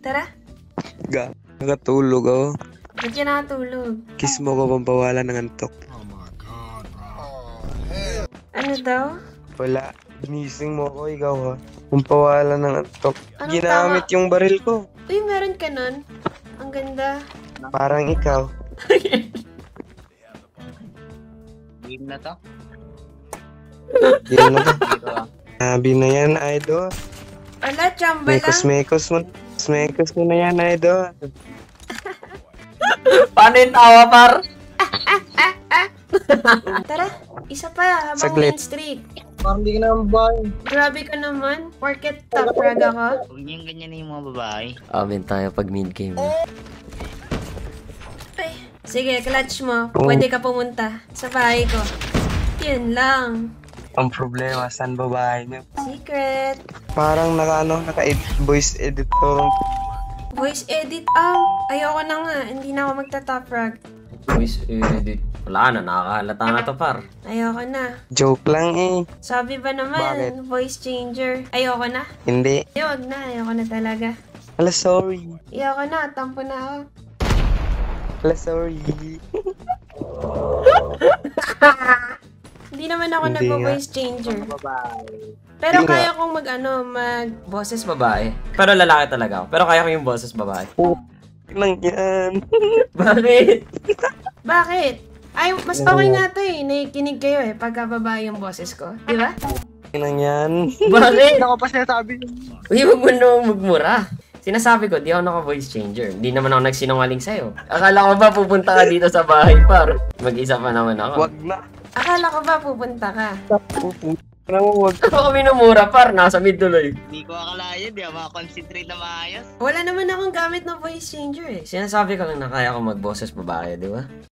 Tara. Nakatulog ako. Ba't ka nakatulog? Kiss mo ko pampawala ng antok. Ano daw? Wala. Ginising mo ako, ikaw ha. Pampawala ng antok. Anong Ginamit yung baril ko. Uy, meron ka nun. Ang ganda. Parang ikaw. Game na to? Yun na to. Dito ah. Sabi na yan, idol. Wala, chamba lang. Mekos mo na yan, idol. Paano yung tawa, par? Tara, isa pa habang Saglit. win streak. Parang hindi ka naman babae. Grabe ka naman. Porket top frag ako. Huwag niyang ganyan na yung mga babae. Amin tayo pag mid-game na. Ay, sige, clutch mo. Pwede ka pumunta sa bahay ko. Yun lang. Ang problema, saan babae niyo? Secret. Parang naka-voice editor. Voice edit. Ayoko na nga. Hindi na ako magta-top frag. Voice edit. Wala na, nakakahalata na to, par. Ayoko na. Joke lang eh. Sabi ba naman, Bakit? voice changer. Ayoko na. Hindi. Ayoko na. Ayoko na talaga. Hala, sorry. Ayoko na. Tampo na ako. Hala, sorry. Hindi naman ako Hindi nag-voice changer. Babae. Pero Hindi kaya kong mag Boses babae. Pero lalaki talaga ako. Pero kaya ko yung boses babae. Lang yan. Bakit? Bakit? Ay, mas okay nga to eh. Nakikinig kayo eh pagka babae yung boses ko. Di ba? Lang yan. Bakit? Hindi ako pa sinasabi. Uy, huwag mo naman magmura. Sinasabi ko, di ako naka-voice changer. Di naman ako nagsinungaling sa'yo. Akala ko ba pupunta ka dito sa bahay, par? Mag-isa pa naman ako. Wag na. Akala ko ba pupunta ka? Wag. Ako kami minumura, par. Nasa mid tuloy. Hindi ko akalayan, di ako makakonsentrate na maayos. Wala naman akong gamit ng voice changer eh. Sinasabi ko lang na kaya ko mag-boses babae, di ba?